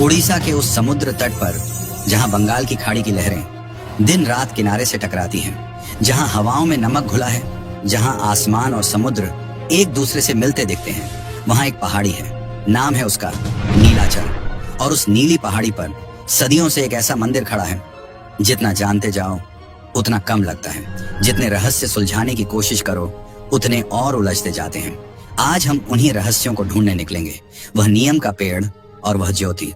उड़ीसा के उस समुद्र तट पर जहां बंगाल की खाड़ी की लहरें दिन रात किनारे से टकराती हैं, जहां हवाओं में नमक घुला है, जहां आसमान और समुद्र एक दूसरे से मिलते दिखते हैं, वहां एक पहाड़ी है। नाम है उसका नीलाचल। और उस नीली पहाड़ी पर सदियों से एक ऐसा मंदिर खड़ा है, जितना जानते जाओ उतना कम लगता है। जितने रहस्य सुलझाने की कोशिश करो उतने और उलझते जाते हैं। आज हम उन्हीं रहस्यों को ढूंढने निकलेंगे। वह नीम का पेड़ और वह ज्योति।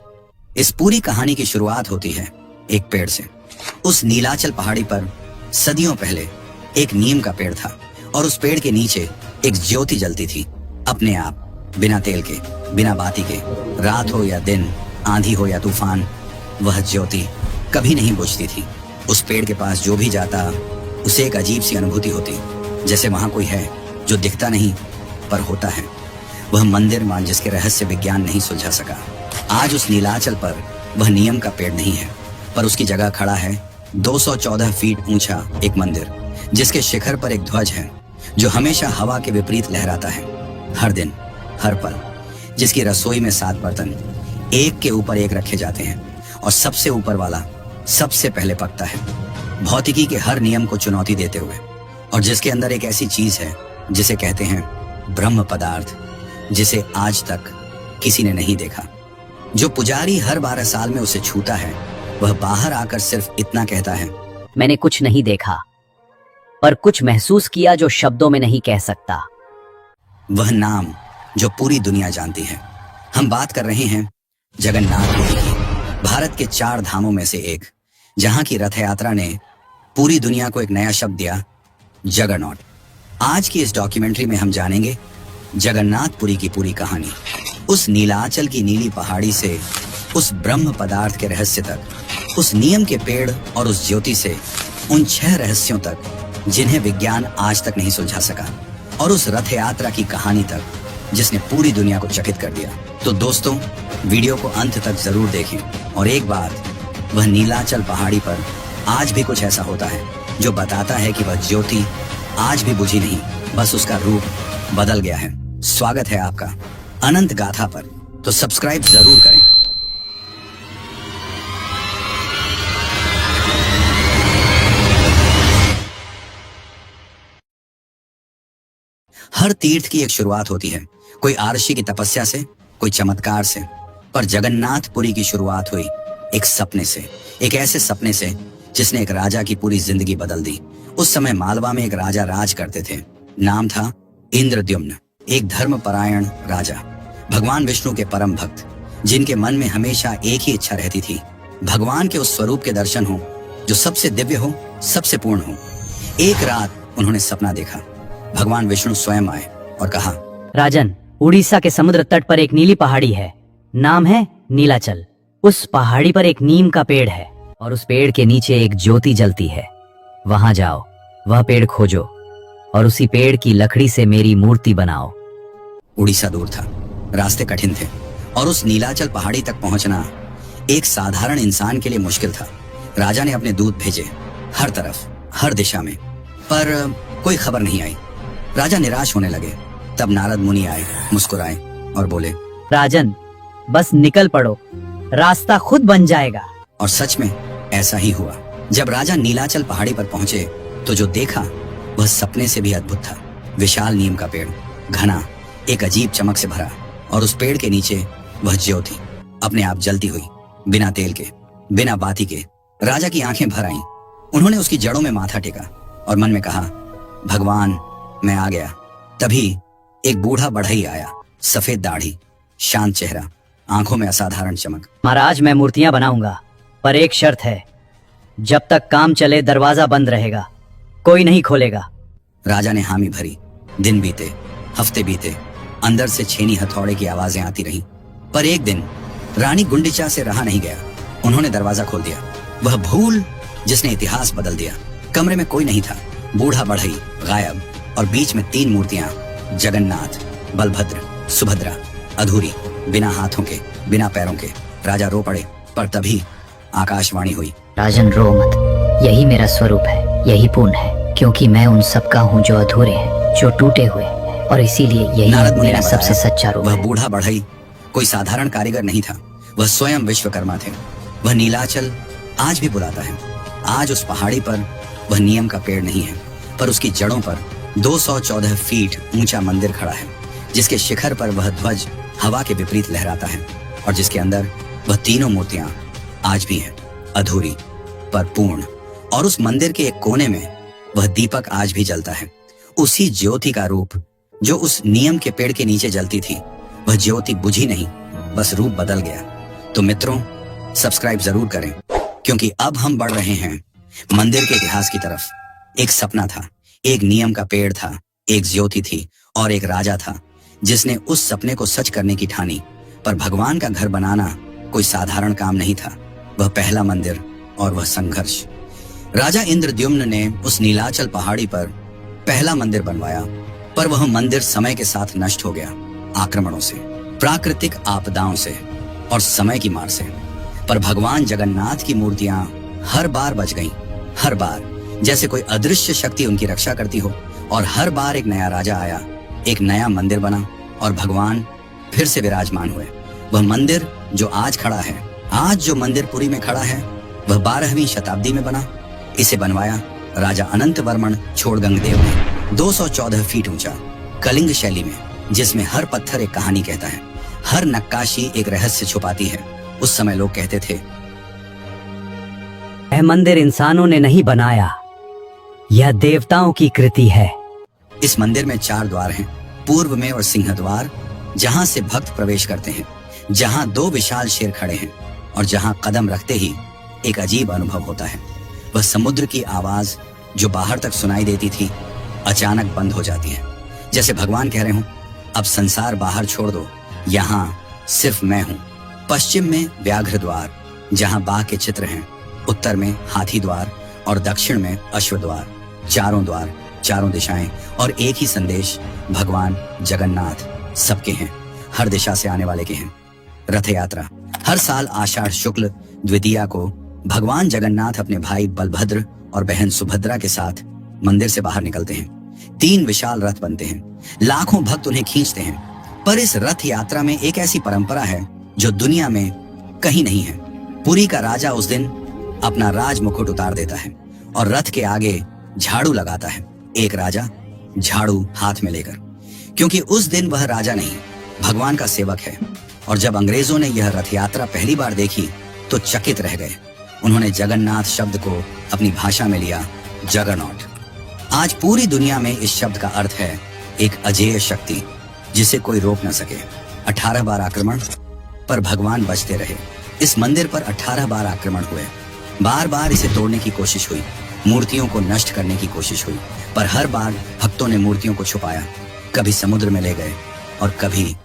इस पूरी कहानी की शुरुआत होती है एक पेड़ से। उस नीलाचल पहाड़ी पर सदियों पहले एक नीम का पेड़ था और उस पेड़ के नीचे एक ज्योति जलती थी, अपने आप, बिना तेल के, बिना बाती के। रात हो या दिन, आंधी हो या तूफान, वह ज्योति कभी नहीं बुझती थी। उस पेड़ के पास जो भी जाता उसे एक अजीब सी अनुभूति होती, जैसे वहां कोई है जो दिखता नहीं पर होता है। वह मंदिर मान जिसके रहस्य विज्ञान नहीं सुलझा सका। आज उस नीलाचल पर वह नीम का पेड़ नहीं है, पर उसकी जगह खड़ा है 214 फीट ऊंचा एक मंदिर, जिसके शिखर पर एक ध्वज है जो हमेशा हवा के विपरीत लहराता है, हर दिन, हर पल। जिसकी रसोई में 7 बर्तन एक के ऊपर एक रखे जाते हैं और सबसे ऊपर वाला सबसे पहले पकता है, भौतिकी के हर नियम को चुनौती देते हुए। और जिसके अंदर एक ऐसी चीज है जिसे कहते हैं ब्रह्म पदार्थ, जिसे आज तक किसी ने नहीं देखा। जो पुजारी हर 12 साल में उसे छूता है, वह बाहर आकर सिर्फ इतना कहता है, मैंने कुछ नहीं देखा पर कुछ महसूस किया जो शब्दों में नहीं कह सकता। वह नाम जो पूरी दुनिया जानती है। हम बात कर रहे हैं जगन्नाथपुरी की, भारत के 4 धामों में से एक, जहां की रथ यात्रा ने पूरी दुनिया को एक नया शब्द दिया, जगरनॉट। आज की इस डॉक्यूमेंट्री में हम जानेंगे जगन्नाथपुरी की पूरी कहानी, उस नीलाचल की नीली पहाड़ी से उस ब्रह्म पदार्थ के रहस्य तक, उस नीम के पेड़ और उस ज्योति से उन 6 रहस्यों तक जिन्हें विज्ञान आज तक नहीं सुलझा सका, और उस रथ यात्रा की कहानी तक जिसने पूरी दुनिया को चकित कर दिया। तो दोस्तों, वीडियो को अंत तक जरूर देखें। और एक बात, वह नीलाचल पहाड़ी पर आज भी कुछ ऐसा होता है जो बताता है कि वह ज्योति आज भी बुझी नहीं, बस उसका रूप बदल गया है। स्वागत है आपका अनंत गाथा पर, तो सब्सक्राइब जरूर करें। हर तीर्थ की एक शुरुआत होती है, कोई आरशी की तपस्या से, कोई चमत्कार से। पर जगन्नाथपुरी की शुरुआत हुई एक सपने से, एक ऐसे सपने से जिसने एक राजा की पूरी जिंदगी बदल दी। उस समय मालवा में एक राजा राज करते थे। नाम था इंद्रद्युम्न, एक धर्मपरायण राजा, भगवान विष्णु के परम भक्त, जिनके मन में हमेशा एक ही इच्छा रहती थी, भगवान के उस स्वरूप के दर्शन हो जो सबसे दिव्य हो, सबसे पूर्ण हो। एक रात उन्होंने सपना देखा, भगवान विष्णु स्वयं आए और कहा, राजन, उड़ीसा के समुद्र तट पर एक नीली पहाड़ी है, नाम है नीलाचल। उस पहाड़ी पर एक नीम का पेड़ है और उस पेड़ के नीचे एक ज्योति जलती है। वहां जाओ, वह पेड़ खोजो और उसी पेड़ की लकड़ी से मेरी मूर्ति बनाओ। उड़ीसा दूर था, रास्ते कठिन थे और उस नीलाचल पहाड़ी तक पहुंचना एक साधारण इंसान के लिए मुश्किल था। राजा ने अपने दूत भेजे हर तरफ, हर दिशा में, पर कोई खबर नहीं आई। राजा निराश होने लगे। तब नारद मुनि आए, मुस्कुराए और बोले, राजन, बस निकल पड़ो, रास्ता खुद बन जाएगा। और सच में ऐसा ही हुआ। जब राजा नीलाचल पहाड़ी पर पहुंचे तो जो देखा वह सपने से भी अद्भुत था। विशाल नीम का पेड़, घना, एक अजीब चमक से भरा, और उस पेड़ के नीचे वह ज्योति अपने आप जलती हुई, बिना तेल के, बिना बाती के। राजा की आंखें भर आईं। उन्होंने उसकी जड़ों में माथा टेका और मन में कहा, भगवान, मैं आ गया। तभी एक बूढ़ा बढ़ई आया, सफेद दाढ़ी, शांत चेहरा, आंखों में असाधारण चमक। महाराज, मैं मूर्तियां बनाऊंगा, पर एक शर्त है, जब तक काम चले दरवाजा बंद रहेगा, कोई नहीं खोलेगा। राजा ने हामी भरी। दिन बीते, हफ्ते बीते, अंदर से छेनी हथौड़े की आवाजें आती रहीं। पर एक दिन रानी गुंडिचा से रहा नहीं गया। उन्होंने दरवाजा खोल दिया। वह भूल जिसने इतिहास बदल दिया। कमरे में कोई नहीं था, बूढ़ा बढ़ई गायब, और बीच में 3 मूर्तियां, जगन्नाथ, बलभद्र, सुभद्रा, अधूरी, बिना हाथों के, बिना पैरों के। राजा रो पड़े, पर तभी आकाशवाणी हुई, राजन, रो मत, यही मेरा स्वरूप है, यही पूर्ण है, क्योंकि मैं उन सब का हूँ जो अधूरे हैं, जो टूटे हुए, और इसीलिए यही नारद मुनि ने मेरा सबसे बताया, सच्चा रूप वह है। बूढ़ा बढ़ई कोई साधारण कारीगर नहीं था। वह स्वयं विश्वकर्मा थे। वह नीलाचल आज भी बुलाता है। आज उस पहाड़ी पर वह नीम का पेड़ नहीं है, पर उसकी जड़ों पर 214 फीट ऊंचा मंदिर खड़ा है, जिसके शिखर पर वह ध्वज हवा के विपरीत लहराता है और जिसके अंदर वह तीनों मूर्तियां आज भी हैं, अधूरी पर पूर्ण। और उस मंदिर के एक कोने में वह दीपक आज भी जलता है, उसी ज्योति का रूप जो उस नीम के पेड़ के नीचे जलती थी। वह ज्योति बुझी नहीं, बस रूप बदल गया। तो मित्रों, सब्सक्राइब जरूर करें, क्योंकि अब हम बढ़ रहे हैं मंदिर के इतिहास की तरफ। एक सपना था, एक नीम का पेड़ था, एक ज्योति थी और एक राजा था जिसने उस सपने को सच करने की ठानी। पर भगवान का घर बनाना कोई साधारण काम नहीं था। वह पहला मंदिर और वह संघर्ष। राजा इंद्रद्युम्न ने उस नीलाचल पहाड़ी पर पहला मंदिर बनवाया, पर वह मंदिर समय के साथ नष्ट हो गया, आक्रमणों से, प्राकृतिक आपदाओं से और समय की मार से। पर भगवान जगन्नाथ की मूर्तियां हर बार बच गईं, हर बार जैसे कोई अदृश्य शक्ति उनकी रक्षा करती हो। और हर बार एक नया राजा आया, एक नया मंदिर बना और भगवान फिर से विराजमान हुए। वह मंदिर जो आज खड़ा है, आज जो मंदिर पुरी में खड़ा है, वह 12वीं शताब्दी में बना। इसे बनवाया राजा अनंत वर्मन छोड़गंगदेव ने, 214 फीट ऊंचा, कलिंग शैली में, जिसमें हर पत्थर एक कहानी कहता है, हर नक्काशी एक रहस्य छुपाती है। उस समय लोग कहते थे, यह मंदिर इंसानों ने नहीं बनाया, यह देवताओं की कृति है। इस मंदिर में 4 द्वार हैं, पूर्व में और सिंह द्वार, जहां से भक्त प्रवेश करते हैं, जहां 2 विशाल शेर खड़े हैं और जहां कदम रखते ही एक अजीब अनुभव होता है। वह समुद्र की आवाज जो बाहर तक सुनाई देती थी, अचानक बंद हो जाती है, जैसे भगवान कह रहे हो, अब संसार बाहर छोड़ दो, यहाँ सिर्फ मैं हूँ। पश्चिम में व्याघ्र द्वार, जहाँ बाघ के चित्र हैं, उत्तर में हाथी द्वार और दक्षिण में अश्व द्वार। चारों द्वार, चारों दिशाएं और एक ही संदेश, भगवान जगन्नाथ सबके हैं, हर दिशा से आने वाले के हैं। रथ यात्रा। हर साल आषाढ़ शुक्ल द्वितीया को भगवान जगन्नाथ अपने भाई बलभद्र और बहन सुभद्रा के साथ मंदिर से बाहर निकलते हैं। 3 विशाल रथ बनते हैं, लाखों भक्त उन्हें खींचते हैं। पर इस रथ यात्रा में एक ऐसी परंपरा है जो दुनिया में कहीं नहीं है। पुरी का राजा उस दिन अपना राज मुकुट उतार देता है और रथ के आगे झाड़ू लगाता है, एक राजा झाड़ू हाथ में लेकर, क्योंकि उस दिन वह राजा नहीं, भगवान का सेवक है। और जब अंग्रेजों ने यह रथ यात्रा पहली बार देखी तो चकित रह गए। उन्होंने जगन्नाथ शब्द को अपनी भाषा में लिया, जगरनॉट। आज पूरी दुनिया में इस शब्द का अर्थ है एक अजेय शक्ति जिसे कोई रोक न सके। 18 बार आक्रमण, पर भगवान बचते रहे। इस मंदिर पर 18 बार आक्रमण हुए, बार बार इसे तोड़ने की कोशिश हुई, मूर्तियों को नष्ट करने की कोशिश हुई, पर हर बार भक्तों ने मूर्तियों को छुपाया, कभी समुद्र में ले गए और कभी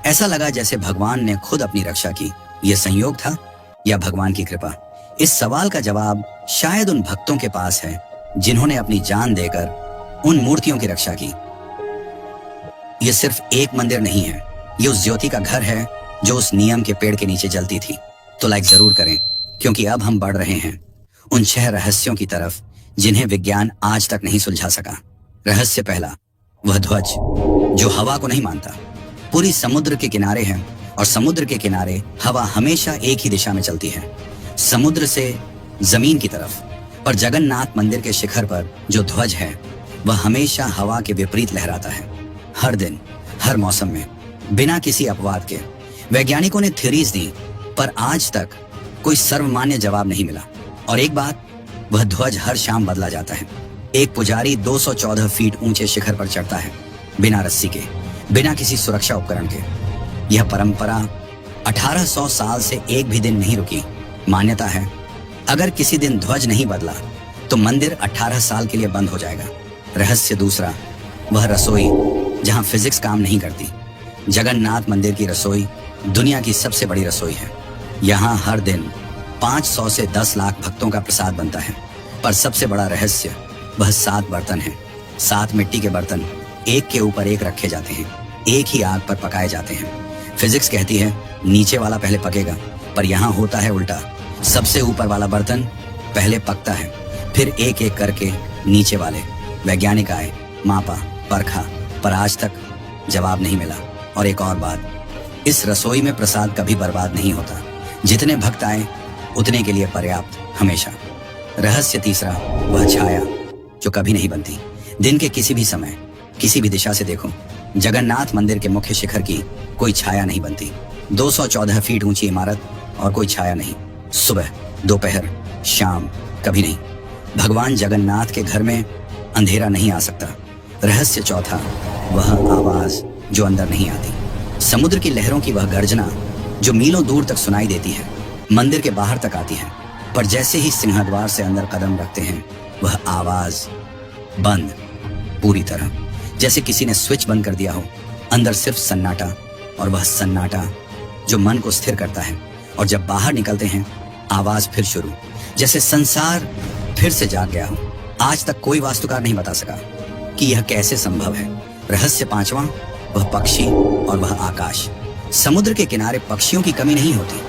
ऐसा लगा जैसे भगवान ने खुद अपनी रक्षा की। यह संयोग था या भगवान की कृपा? इस सवाल का जवाब शायद उन भक्तों के पास है जिन्होंने अपनी जान देकर उन मूर्तियों की रक्षा की। यह सिर्फ एक मंदिर नहीं है, यह उस ज्योति का घर है जो उस नीम के पेड़ के नीचे जलती थी। तो लाइक जरूर करें, क्योंकि अब हम बढ़ रहे हैं उन 6 रहस्यों की तरफ जिन्हें विज्ञान आज तक नहीं सुलझा सका। रहस्य पहला, वह ध्वज जो हवा को नहीं मानता। पूरी समुद्र के किनारे है और समुद्र के किनारे हवा हमेशा एक ही दिशा में चलती है, समुद्र से जमीन की तरफ। पर जगन्नाथ मंदिर के शिखर पर जो ध्वज है वह हमेशा हवा के विपरीत लहराता है, हर दिन, हर मौसम में, बिना किसी अपवाद के। वैज्ञानिकों ने थ्योरीज दी, पर आज तक कोई सर्वमान्य जवाब नहीं मिला। और एक बात, वह ध्वज हर शाम बदला जाता है। एक पुजारी 214 फीट ऊंचे शिखर पर चढ़ता है, बिना रस्सी के, बिना किसी सुरक्षा उपकरण के। यह परंपरा 1800 साल से एक भी दिन नहीं रुकी। मान्यता है, अगर किसी दिन ध्वज नहीं बदला तो मंदिर 18 साल के लिए बंद हो जाएगा। रहस्य दूसरा, वह रसोई जहां फिजिक्स काम नहीं करती। जगन्नाथ मंदिर की रसोई दुनिया की सबसे बड़ी रसोई है। यहाँ हर दिन 500 से 10 लाख भक्तों का प्रसाद बनता है। पर सबसे बड़ा रहस्य, वह 7 बर्तन हैं, 7 मिट्टी के बर्तन एक के ऊपर एक रखे जाते हैं, एक ही आग पर पकाए जाते हैं। फिजिक्स कहती है नीचे वाला पहले पकेगा, पर यहाँ होता है उल्टा। सबसे ऊपर वाला बर्तन पहले पकता है, फिर एक एक करके नीचे वाले। वैज्ञानिक आए, मापा, परखा, पर आज तक जवाब नहीं मिला। और एक और बात, इस रसोई में प्रसाद कभी बर्बाद नहीं होता। जितने भक्त आए उतने के लिए पर्याप्त हमेशा। रहस्य तीसरा, वह छाया जो कभी नहीं बनती। दिन के किसी भी समय किसी भी दिशा से देखो, जगन्नाथ मंदिर के मुख्य शिखर की कोई छाया नहीं बनती। 214 फीट ऊंची इमारत और कोई छाया नहीं। सुबह, दोपहर, शाम, कभी नहीं। भगवान जगन्नाथ के घर में अंधेरा नहीं आ सकता। रहस्य चौथा, वह आवाज जो अंदर नहीं आती। समुद्र की लहरों की वह गर्जना जो मीलों दूर तक सुनाई देती है, मंदिर के बाहर तक आती है, पर जैसे ही सिंहद्वार से अंदर कदम रखते हैं वह आवाज बंद, पूरी तरह जैसे किसी ने स्विच बंद कर दिया हो। अंदर सिर्फ सन्नाटा, और वह सन्नाटा जो मन को स्थिर करता है। और जब बाहर निकलते हैं आवाज फिर शुरू, जैसे संसार फिर से जाग गया हो। आज तक कोई वास्तुकार नहीं बता सका कि यह कैसे संभव है। रहस्य पांचवा, वह पक्षी और वह आकाश। समुद्र के किनारे पक्षियों की कमी नहीं होती,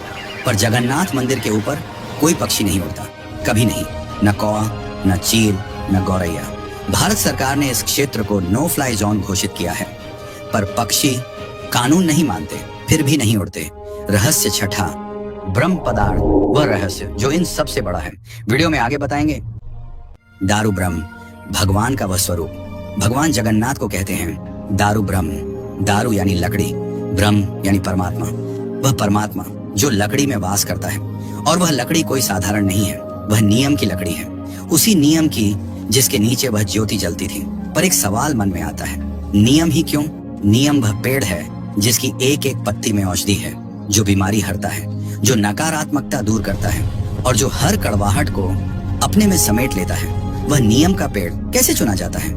पर जगन्नाथ मंदिर के ऊपर कोई पक्षी नहीं उड़ता, कभी नहीं। न कौआ, न चील, न गौरैया। भारत सरकार ने इस क्षेत्र को नो फ्लाई जोन घोषित किया है, पर पक्षी कानून नहीं मानते, फिर भी नहीं उड़ते। रहस्य छठा, ब्रह्म पदार्थ, वह रहस्य जो इन सबसे बड़ा है, वीडियो में आगे बताएंगे। दारु ब्रह्म, भगवान का वह स्वरूप। भगवान जगन्नाथ को कहते हैं दारु ब्रह्म। दारु यानी लकड़ी, ब्रह्म यानी परमात्मा। वह परमात्मा जो लकड़ी में वास करता है, और वह लकड़ी कोई साधारण नहीं है, वह नियम की लकड़ी है। उसी नियम की जिसके नीचे वह ज्योति जलती थी। पर एक सवाल मन में आता है, नियम ही क्यों? नियम वह पेड़ है जिसकी एक एक पत्ती में औषधि है, जो बीमारी हरता है, जो नकारात्मकता दूर करता है, और जो हर कड़वाहट को अपने में समेट लेता है। वह नियम का पेड़ कैसे चुना जाता है?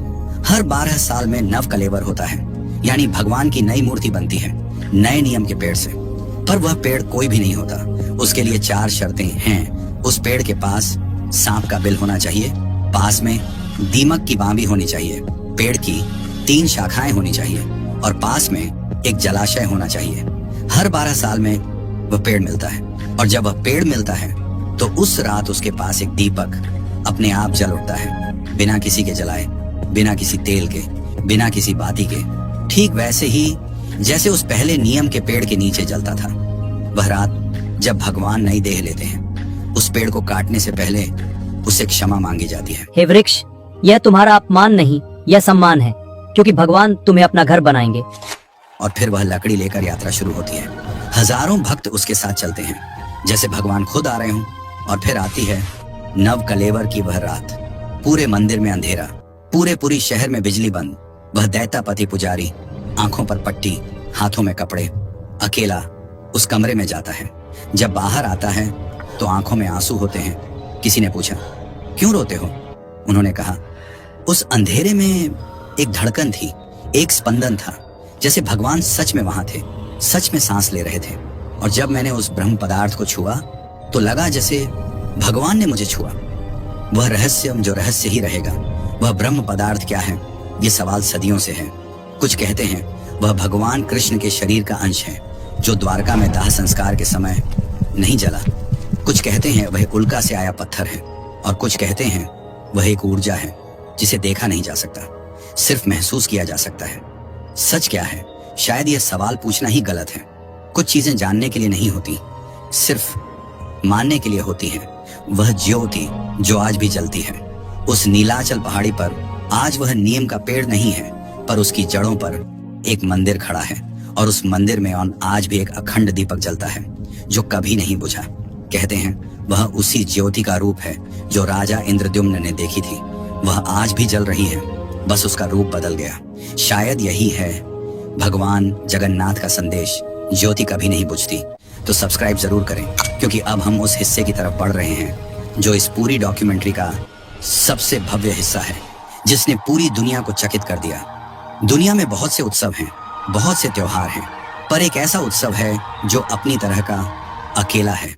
हर 12 साल में नव कलेवर होता है, यानी भगवान की नई मूर्ति बनती है नए नियम के पेड़ से। पर वह पेड़ कोई भी नहीं होता। उसके लिए 4 शर्तें हैं। उस पेड़ के पास सांप का बिल होना चाहिए, पास में दीमक की बांबी होनी चाहिए, पेड़ की 3 शाखाएं होनी चाहिए, और पास में एक जलाशय होना चाहिए। हर 12 साल में वह पेड़ मिलता है, और जब वह पेड़ मिलता है तो उस रात उसके पास एक दीपक अपने आप जल उठता है, बिना किसी के जलाए, बिना किसी तेल के, बिना किसी बाती के। ठीक वैसे ही जैसे उस पहले नियम के पेड़ के नीचे जलता था। वह रात जब भगवान नई देह लेते हैं, उस पेड़ को काटने से पहले उससे क्षमा मांगी जाती है। हे वृक्ष, यह तुम्हारा अपमान नहीं, यह सम्मान है, क्योंकि भगवान तुम्हें अपना घर बनाएंगे। और फिर वह लकड़ी लेकर यात्रा शुरू होती है। हजारों भक्त उसके साथ चलते हैं, जैसे भगवान खुद आ रहे हों। और फिर आती है नव कलेवर की वह रात। पूरे मंदिर में अंधेरा, पूरे शहर में बिजली बंद। वह दैतापति पुजारी, आंखों पर पट्टी, हाथों में कपड़े, अकेला उस कमरे में जाता है। जब बाहर आता है तो आंखों में आंसू होते हैं। किसी ने पूछा, क्यों रोते हो? उन्होंने कहा, उस अंधेरे में एक धड़कन थी, एक स्पंदन था, जैसे भगवान सच में वहां थे, सच में सांस ले रहे थे। और जब मैंने उस ब्रह्म पदार्थ को छुआ तो लगा जैसे भगवान ने मुझे छुआ। वह रहस्य जो रहस्य ही रहेगा। वह ब्रह्म पदार्थ क्या है, ये सवाल सदियों से है। कुछ कहते हैं वह भगवान कृष्ण के शरीर का अंश है, जो द्वारका में दाह संस्कार के समय नहीं जला। कुछ कहते हैं वह उल्का से आया पत्थर है, और कुछ कहते हैं वह एक ऊर्जा है जिसे देखा नहीं जा सकता, सिर्फ महसूस किया जा सकता है। सच क्या है? शायद यह सवाल पूछना ही गलत है। कुछ चीजें जानने के लिए नहीं होती, सिर्फ मानने के लिए होती है। वह ज्योति जो आज भी जलती है उस नीलाचल पहाड़ी पर, आज वह नीम का पेड़ नहीं है, पर उसकी जड़ों पर एक मंदिर खड़ा है, और उस मंदिर में आज भी एक अखंड दीपक जलता है जो कभी नहीं बुझा। कहते हैं वह उसी ज्योति का रूप है जो राजा इंद्रद्युम्न ने देखी थी। वह आज भी जल रही है, बस उसका रूप बदल गया। शायद यही है भगवान जगन्नाथ का संदेश, ज्योति कभी नहीं बुझती। तो सब्सक्राइब जरूर करें, क्योंकि अब हम उस हिस्से की तरफ बढ़ रहे हैं जो इस पूरी डॉक्यूमेंट्री का सबसे भव्य हिस्सा है, जिसने पूरी दुनिया को चकित कर दिया। दुनिया में बहुत से उत्सव हैं, बहुत से त्योहार हैं, पर एक ऐसा उत्सव है जो अपनी तरह का अकेला है,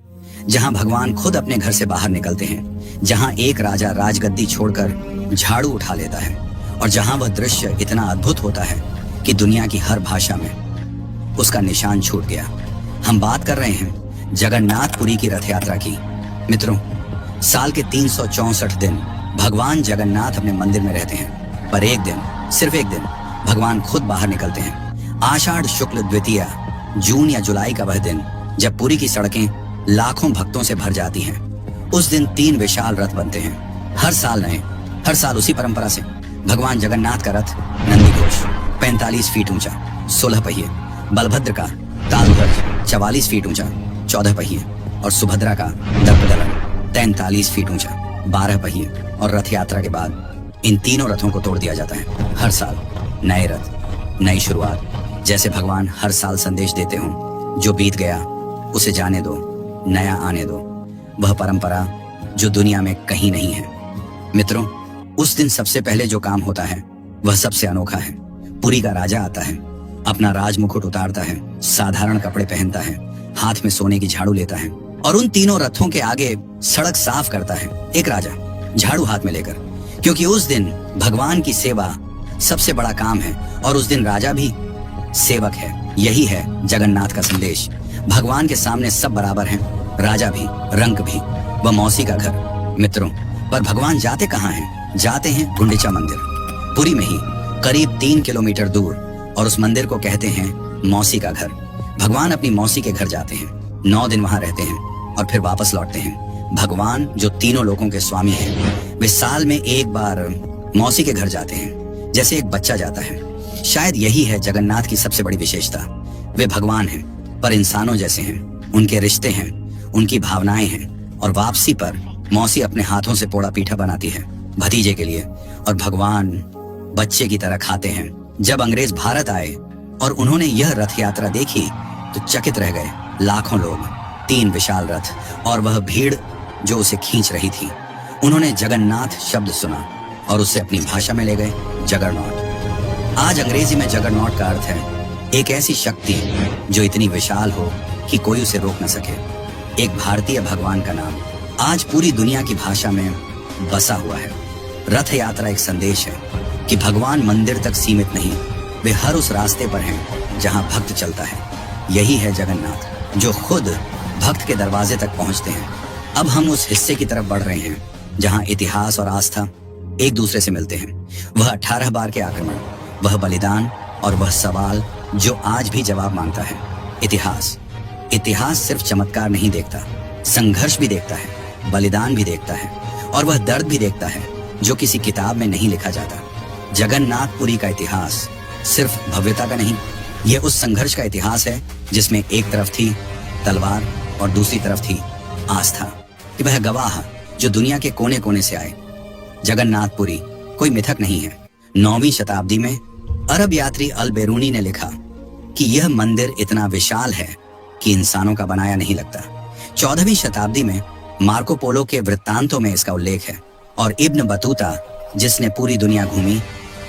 जहां भगवान खुद अपने घर से बाहर निकलते हैं, जहां एक राजा राजगद्दी छोड़कर झाड़ू उठा लेता है, और जहां वह दृश्य इतना अद्भुत होता है कि दुनिया की हर भाषा में उसका निशान छूट गया। हम बात कर रहे हैं जगन्नाथपुरी की रथ यात्रा की। मित्रों, साल के 364 दिन भगवान जगन्नाथ अपने मंदिर में रहते हैं, पर एक दिन, सिर्फ एक दिन भगवान खुद बाहर निकलते हैं। आषाढ़ शुक्ल द्वितीया, जून या जुलाई का वह दिन, जब पुरी की सड़कें लाखों भक्तों से भर जाती हैं। उस दिन 3 विशाल रथ बनते हैं, हर साल नए, हर साल उसी परंपरा से। भगवान जगन्नाथ का रथ नंदीघोष 45 फीट ऊंचा 16 पहिए, बलभद्र का तालध्वज 44 फीट ऊंचा 14 पहिए और सुभद्रा का दर्पदलन 43 फीट ऊंचा 12 पहिए। और रथ यात्रा के बाद इन तीनों रथों को तोड़ दिया जाता है। हर साल नए रथ, नई शुरुआत। जैसे भगवान हर साल संदेश देते हों, जो बीत गया उसे जाने दो, नया आने दो। वह परंपरा जो दुनिया में कहीं नहीं है। मित्रों, उस दिन सबसे पहले जो काम होता है वह सबसे अनोखा है। पुरी का राजा आता है, अपना राजमुकुट उतारता है, साधारण कपड़े पहनता है, हाथ में सोने की झाड़ू लेता है और उन तीनों रथों के आगे सड़क साफ करता है। एक राजा झाड़ू हाथ में लेकर, क्योंकि उस दिन भगवान की सेवा सबसे बड़ा काम है और उस दिन राजा भी सेवक है। यही है जगन्नाथ का संदेश। भगवान के सामने सब बराबर हैं, राजा भी, रंक भी, व मौसी का घर। मित्रों, पर भगवान जाते कहाँ हैं? जाते हैं गुंडीचा मंदिर, पुरी में ही, करीब 3 किलोमीटर दूर, और उस मंदिर को कहते हैं मौसी का घर। भगवान अपनी मौसी के घर जाते हैं, 9 दिन वहां रहते हैं और फिर वापस लौटते हैं। भगवान जो तीनों लोकों के स्वामी हैं, वे साल में एक बार मौसी के घर जाते हैं, जैसे एक बच्चा जाता है। शायद यही है जगन्नाथ की सबसे बड़ी विशेषता। वे भगवान हैं पर इंसानों जैसे हैं। उनके रिश्ते हैं, उनकी भावनाएं हैं और वापसी पर मौसी अपने हाथों से पोड़ा पीठा बनाती है भतीजे के लिए और भगवान बच्चे की तरह खाते हैं। जब अंग्रेज भारत आए और उन्होंने यह रथ यात्रा देखी तो चकित रह गए। लाखों लोग, 3 विशाल रथ और वह भीड़ जो उसे खींच रही थी। उन्होंने जगन्नाथ शब्द सुना और उसे अपनी भाषा में ले गए, जगरनॉट। आज अंग्रेजी में जगरनॉट का अर्थ है एक ऐसी शक्ति जो इतनी विशाल हो कि कोई उसे रोक न सके। एक भारतीय भगवान का नाम आज पूरी दुनिया की भाषा में बसा हुआ है। रथ यात्रा एक संदेश है कि भगवान मंदिर तक सीमित नहीं, वे हर उस रास्ते पर हैं जहां भक्त चलता है। यही है जगन्नाथ जो खुद भक्त के दरवाजे तक पहुंचते हैं। अब हम उस हिस्से की तरफ बढ़ रहे हैं जहां इतिहास और आस्था एक दूसरे से मिलते हैं। वह 18 बार के आक्रमण, वह बलिदान और वह सवाल जो आज भी जवाब मांगता है। इतिहास सिर्फ चमत्कार नहीं देखता, संघर्ष भी देखता है, बलिदान भी देखता है और वह दर्द भी देखता है जो किसी किताब में नहीं लिखा जाता। जगन्नाथपुरी का इतिहास सिर्फ भव्यता का नहीं, यह उस संघर्ष का इतिहास है जिसमें एक तरफ थी तलवार और दूसरी तरफ थी आस्था। कि वह गवाह जो दुनिया के कोने कोने से आए। जगन्नाथपुरी कोई मिथक नहीं है। 9वीं शताब्दी में अरब यात्री अल बेरूनी ने लिखा कि यह मंदिर इतना विशाल है कि इंसानों का बनाया नहीं लगता। 14वीं शताब्दी में मार्को पोलो के वृत्तांतों में इसका उल्लेख है और इब्न बतूता जिसने पूरी दुनिया घूमी,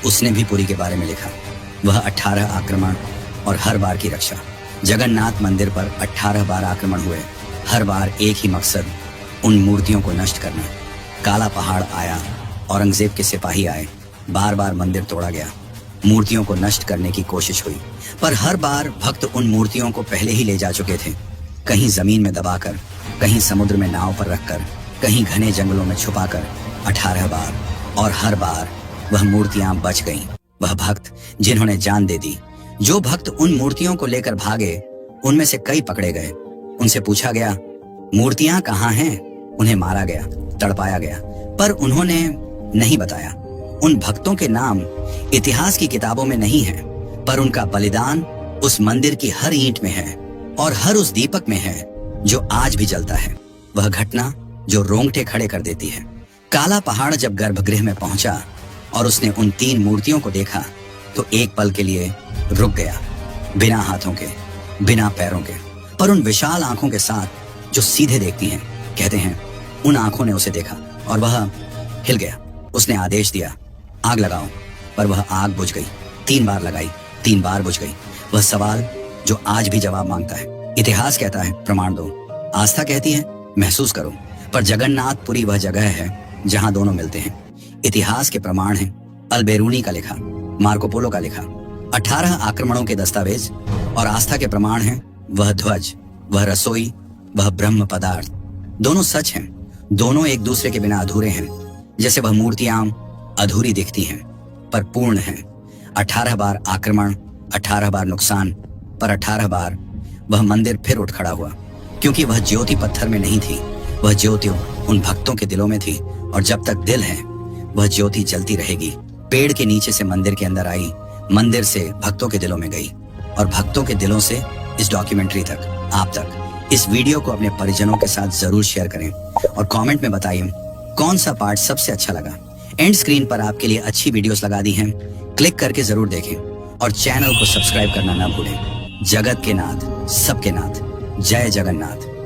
उसने भी पुरी के बारे में लिखा। वह 18 आक्रमण और हर बार की रक्षा। जगन्नाथ मंदिर पर 18 बार आक्रमण हुए, हर बार एक ही मकसद, उन मूर्तियों को नष्ट करना। काला पहाड़ आया, औरंगजेब के सिपाही आए, बार बार मंदिर तोड़ा गया, मूर्तियों को नष्ट करने की कोशिश हुई, पर हर बार भक्त उन मूर्तियों को पहले ही ले जा चुके थे, कहीं जमीन में दबाकर, कहीं समुद्र में नाव पर रखकर, कहीं घने जंगलों में छुपाकर। 18 बार और हर बार वह मूर्तियां बच गईं। वह भक्त जिन्होंने जान दे दी। जो भक्त उन मूर्तियों को लेकर भागे, उनमें से कई पकड़े गए। उनसे पूछा गया, मूर्तियां कहाँ हैं? उन्हें मारा गया, तड़पाया गया, पर उन्होंने नहीं बताया। उन भक्तों के नाम इतिहास की किताबों में नहीं है, पर उनका बलिदान उस मंदिर की हर ईंट में है और हर उस दीपक में है जो आज भी जलता है। वह घटना जो रोंगटे खड़े कर देती है। काला पहाड़ जब गर्भगृह में पहुंचा और उसने उन 3 मूर्तियों को देखा तो एक पल के लिए रुक गया, बिना हाथों के, बिना पैरों के, पर उन विशाल आंखों के साथ जो सीधे देखती हैं। कहते हैं उन आंखों ने उसे देखा और वह हिल गया। उसने आदेश दिया, आग लगाओ, पर वह आग बुझ गई। 3 बार लगाई, 3 बार बुझ गई। वह सवाल जो आज भी जवाब मांगता है। इतिहास कहता है प्रमाण दो, आस्था कहती है महसूस करो, पर जगन्नाथपुरी वह जगह है जहां दोनों मिलते हैं। इतिहास के प्रमाण हैं अल बेरूनी का लिखा, मार्को पोलो का लिखा, 18 आक्रमणों के दस्तावेज, और आस्था के प्रमाण हैं वह ध्वज, वह रसोई, वह ब्रह्म पदार्थ। दोनों सच हैं, दोनों एक दूसरे के बिना अधूरे हैं। जैसे वह मूर्तियां अधूरी दिखती हैं पर पूर्ण हैं। 18 बार आक्रमण, 18 बार नुकसान, पर 18 बार वह मंदिर फिर उठ खड़ा हुआ। क्योंकि वह ज्योति पत्थर में नहीं थी, वह ज्योति उन भक्तों के दिलों में थी, और जब तक दिल है वह ज्योति जलती रहेगी। पेड़ के नीचे से मंदिर के अंदर आई, मंदिर से भक्तों के दिलों में गई, और भक्तों के दिलों से इस डॉक्यूमेंट्री तक, आप तक। इस वीडियो को अपने परिजनों के साथ जरूर शेयर करें और कमेंट में बताइए कौन सा पार्ट सबसे अच्छा लगा। एंड स्क्रीन पर आपके लिए अच्छी वीडियोस लगा दी हैं, क्लिक करके जरूर देखें और चैनल को सब्सक्राइब करना ना भूलें। जगत के नाथ, सबके नाथ, जय जगन्नाथ।